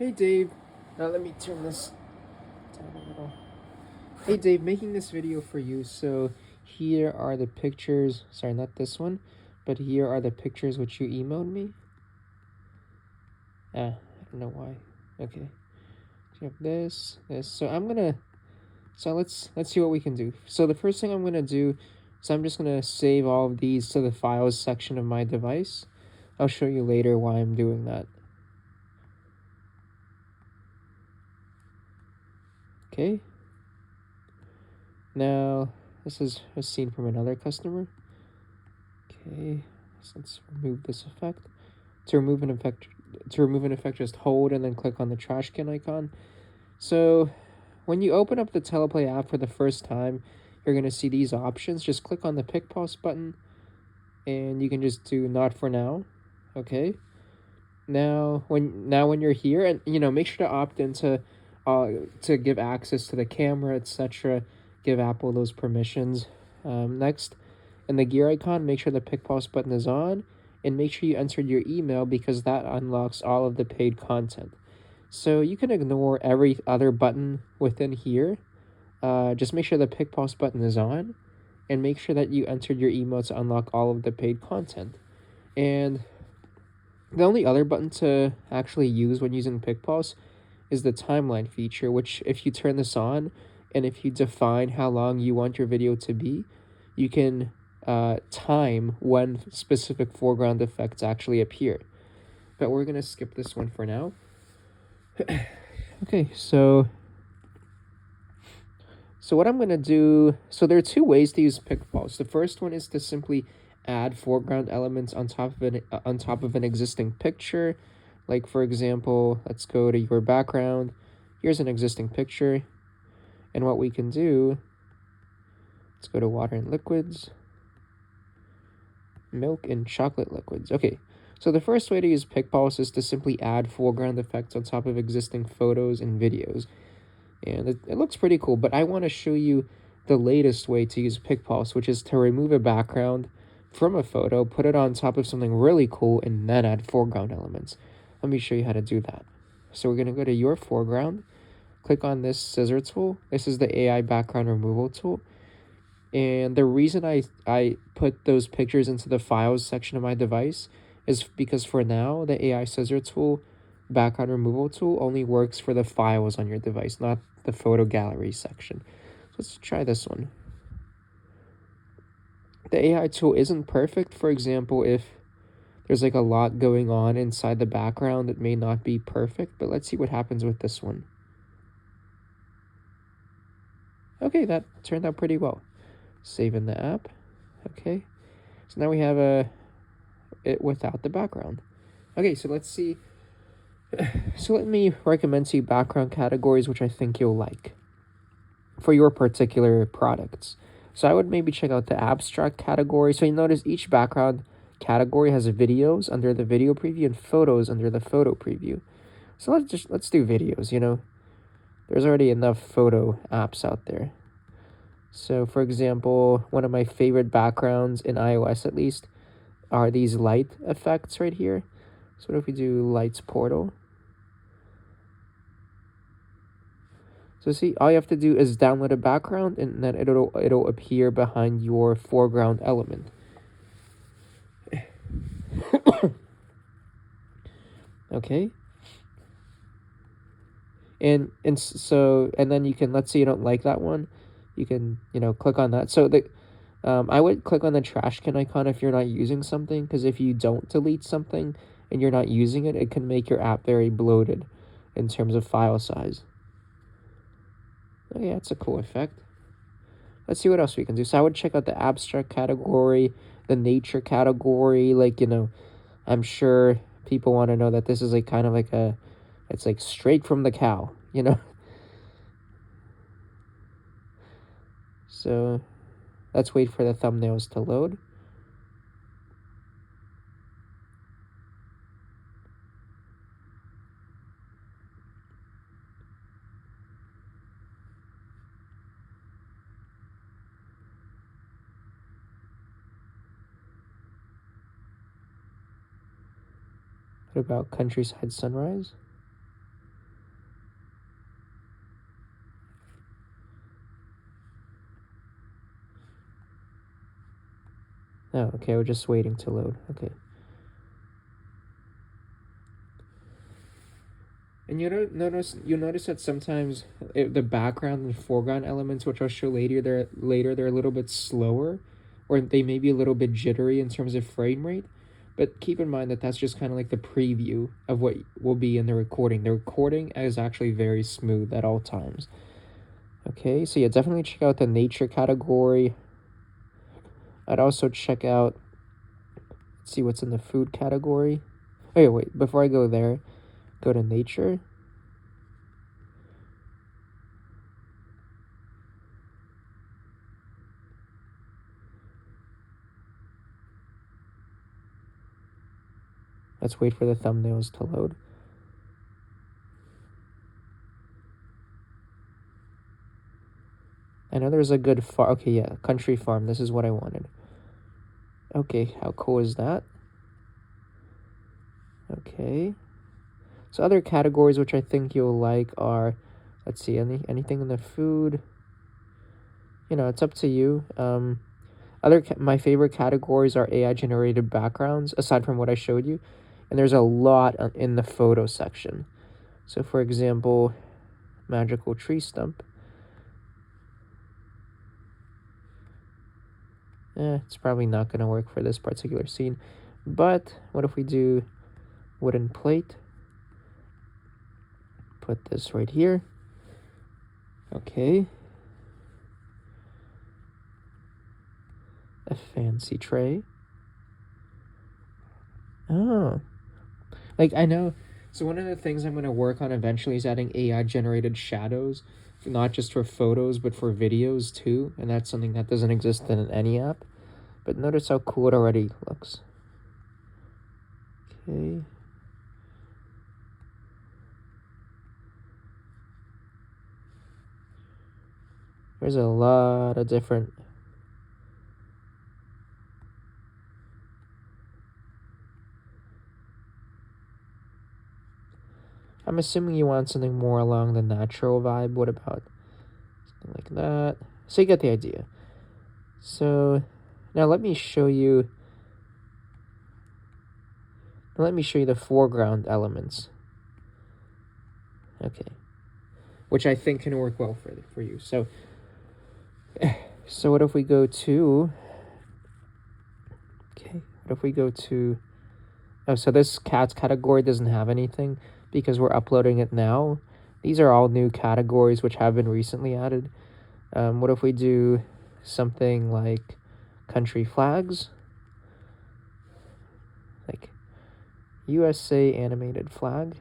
Hey Dave, let me turn this down a little. Hey Dave, making this video for you. So here are the pictures. Sorry, not this one, but here are the pictures which you emailed me. I don't know why. Okay, so you have this. So let's see what we can do. So the first thing I'm gonna do is I'm just gonna save all of these to the files section of my device. I'll show you later why I'm doing that. Okay. Now, this is a scene from another customer. Okay, so let's remove this effect. To remove an effect, just hold and then click on the trash can icon. So, when you open up the Teleplay app for the first time, you're gonna see these options. Just click on the PicPulse button, and you can just do not for now. Okay. When you're here, and make sure to opt into, to give access to the camera, etc. Give Apple those permissions. Next, in the gear icon, make sure the PicPulse button is on, and make sure you entered your email because that unlocks all of the paid content. So you can ignore every other button within here. Just make sure the PicPulse button is on, and make sure that you entered your email to unlock all of the paid content. And the only other button to actually use when using PicPulse is the timeline feature, which if you turn this on and if you define how long you want your video to be, you can time when specific foreground effects actually appear. But we're going to skip this one for now. Okay, so what I'm going to do, so there are two ways to use PicPulse. The first one is to simply add foreground elements on top of an existing picture. Like, for example, let's go to your background. Here's an existing picture. And what we can do, let's go to water and liquids, milk and chocolate liquids. Okay, so the first way to use PicPulse is to simply add foreground effects on top of existing photos and videos. And it looks pretty cool, but I want to show you the latest way to use PicPulse, which is to remove a background from a photo, put it on top of something really cool, and then add foreground elements. Let me show you how to do that. So we're going to go to your foreground, click on this scissor tool. This is the AI background removal tool. And the reason I put those pictures into the files section of my device is because for now, the AI scissor tool background removal tool only works for the files on your device, not the photo gallery section. So let's try this one. The AI tool isn't perfect. For example, if there's like a lot going on inside the background, it may not be perfect, but let's see what happens with this one. Okay, that turned out pretty well. Save in the app. Okay, so now we have it without the background. Okay, so let's see. So let me recommend to you background categories which I think you'll like for your particular products. So I would maybe check out the abstract category. So you notice each background category has videos under the video preview and photos under the photo preview. So let's do videos, There's already enough photo apps out there. So for example, one of my favorite backgrounds in iOS at least are these light effects right here. So what if we do lights portal? So see, all you have to do is download a background and then it'll appear behind your foreground element. Okay. And then you can, let's say you don't like that one, you can, click on that. So I would click on the trash can icon if you're not using something, because if you don't delete something and you're not using it, it can make your app very bloated in terms of file size. Oh yeah, that's a cool effect. Let's see what else we can do. So I would check out the abstract category, the nature category. Like, I'm sure people want to know that this is like kind of like it's like straight from the cow, So let's wait for the thumbnails to load. What about countryside sunrise? Oh, okay, we're just waiting to load. Okay. And you notice that sometimes the background and foreground elements, which I'll show they're a little bit slower, or they may be a little bit jittery in terms of frame rate. But keep in mind that that's just kind of like the preview of what will be in the recording. The recording is actually very smooth at all times. Okay, so yeah, definitely check out the nature category. I'd also check out, see what's in the food category. Oh, wait, before I go there, go to nature. Let's wait for the thumbnails to load. I know there's a good farm. Okay, yeah, country farm. This is what I wanted. Okay, how cool is that? Okay. So other categories which I think you'll like are, let's see, anything in the food. You know, it's up to you. My favorite categories are AI generated backgrounds, aside from what I showed you, and there's a lot in the photo section. So, for example, magical tree stump. It's probably not going to work for this particular scene. But what if we do wooden plate? Put this right here. Okay. A fancy tray. Oh. Like, I know. So one of the things I'm going to work on eventually is adding AI generated shadows, not just for photos, but for videos too. And that's something that doesn't exist in any app. But notice how cool it already looks. Okay. There's a lot of different... I'm assuming you want something more along the natural vibe. What about something like that? So you get the idea. So now let me show you the foreground elements. Okay. Which I think can work well for you. So what if we go to... Okay, what if we go to... Oh, so this cats category doesn't have anything because we're uploading it now. These are all new categories which have been recently added. What if we do something like country flags? Like USA animated flag.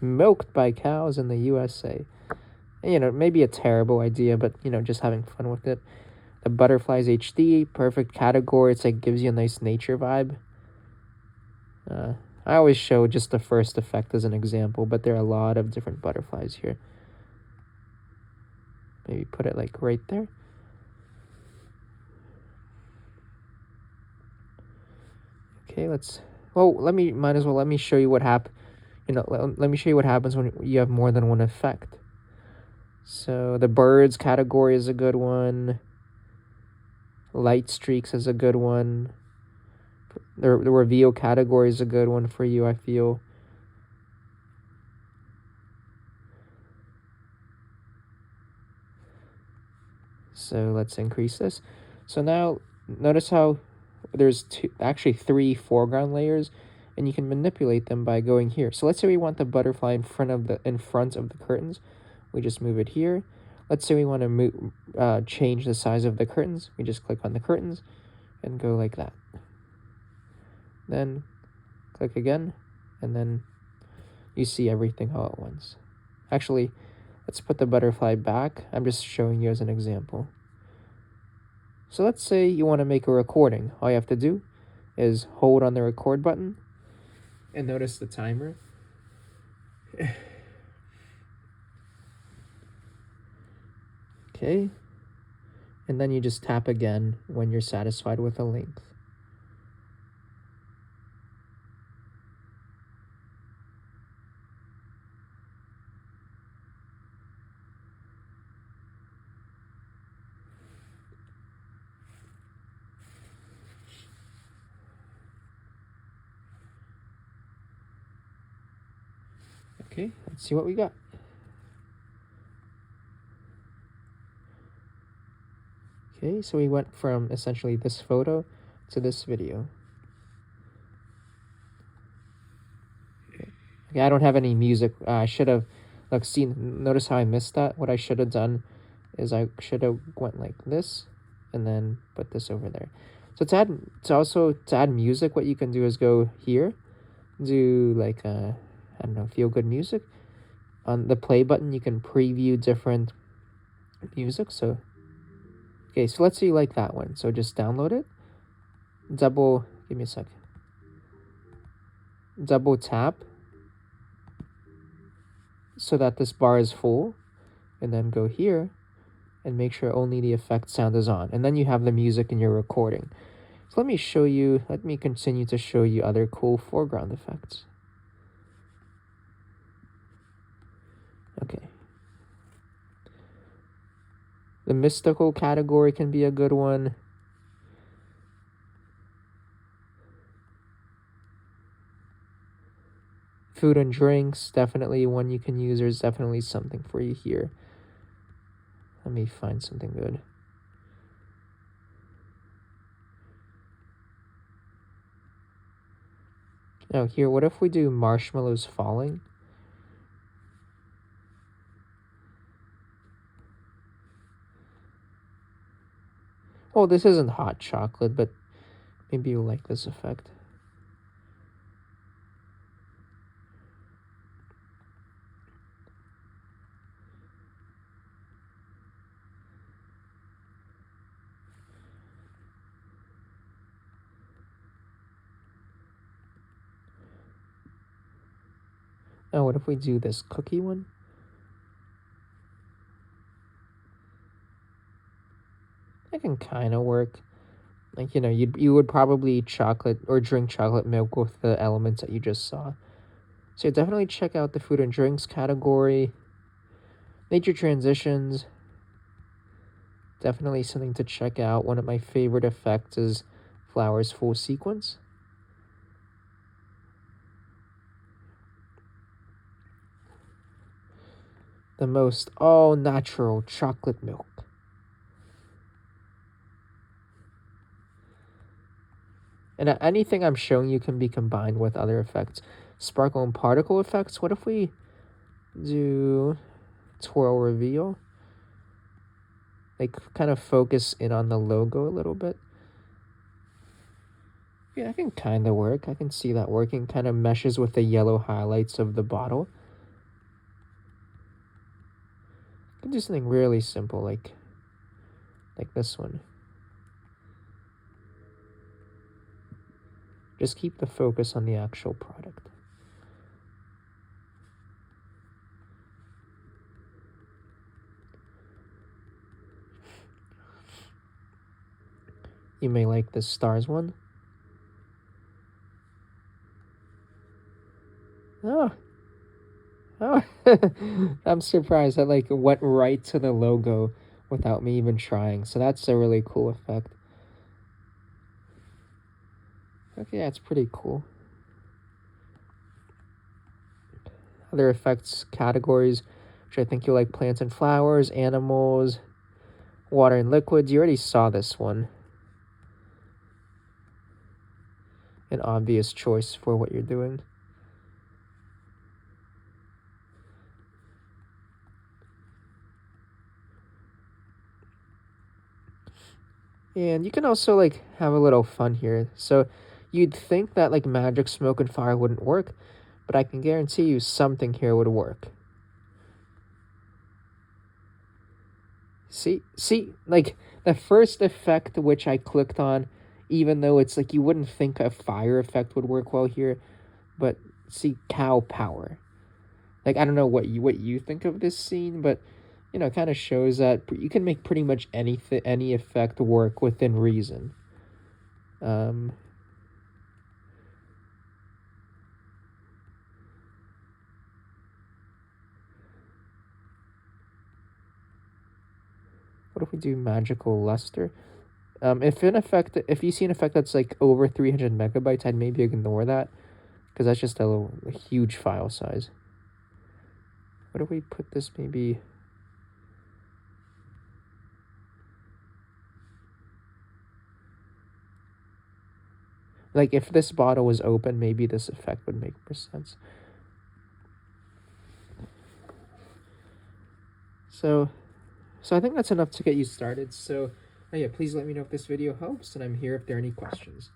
Milked by cows in the USA. You know, maybe a terrible idea, but, you know, just having fun with it. The butterflies HD, perfect category. It's like gives you a nice nature vibe. I always show just the first effect as an example, but there are a lot of different butterflies here. Maybe put it like right there. Okay, let me show you what let me show you what happens when you have more than one effect. So the birds category is a good one. Light streaks is a good one. The reveal category is a good one for you, I feel. So let's increase this. So now notice how there's actually three foreground layers, and you can manipulate them by going here. So let's say we want the butterfly in front of the curtains. We just move it here. Let's say we want to change the size of the curtains. We just click on the curtains and go like that. Then click again, and then you see everything all at once. Actually, let's put the butterfly back. I'm just showing you as an example. So let's say you want to make a recording. All you have to do is hold on the record button and notice the timer. Okay. And then you just tap again when you're satisfied with the length. Okay, let's see what we got. Okay, so we went from essentially this photo to this video. Okay, I don't have any music. I should have, like, notice how I missed that? What I should have done is I should have went like this and then put this over there. So to add music, what you can do is go here, do like I don't know, feel good music. On the play button, you can preview different music. So okay, so let's say you like that one. So just download it. Give me a sec. Double tap so that this bar is full, and then go here and make sure only the effect sound is on. And then you have the music in your recording. So let me continue to show you other cool foreground effects. Okay. The mystical category can be a good one. Food and drinks, definitely one you can use. There's definitely something for you here. Let me find something good. Now here, what if we do marshmallows falling? Well, this isn't hot chocolate, but maybe you'll like this effect. Now, what if we do this cookie one? That can kind of work. Like, you know, you would probably eat chocolate or drink chocolate milk with the elements that you just saw. So definitely check out the food and drinks category. Nature transitions. Definitely something to check out. One of my favorite effects is flowers full sequence. The most all natural chocolate milk. And anything I'm showing you can be combined with other effects. Sparkle and particle effects. What if we do twirl reveal? Like, kind of focus in on the logo a little bit. Yeah, that can kind of work. I can see that working. Kind of meshes with the yellow highlights of the bottle. You can do something really simple, like this one. Just keep the focus on the actual product. You may like this stars one. Oh, I'm surprised that like went right to the logo without me even trying. So that's a really cool effect. Okay, that's pretty cool. Other effects categories, which I think you like: plants and flowers, animals, water and liquids. You already saw this one. An obvious choice for what you're doing. And you can also like have a little fun here. So you'd think that like magic, smoke, and fire wouldn't work, but I can guarantee you something here would work. See, like the first effect which I clicked on, even though it's like you wouldn't think a fire effect would work well here, but see, cow power. Like, I don't know what you think of this scene, but you know, it kind of shows that you can make pretty much any effect work within reason. What if we do magical luster? If you see an effect that's like over 300 megabytes, I'd maybe ignore that because that's just a huge file size. what do we put this, maybe? Like, if this bottle was open, maybe this effect would make more sense. So I think that's enough to get you started. So yeah, please let me know if this video helps, and I'm here if there are any questions.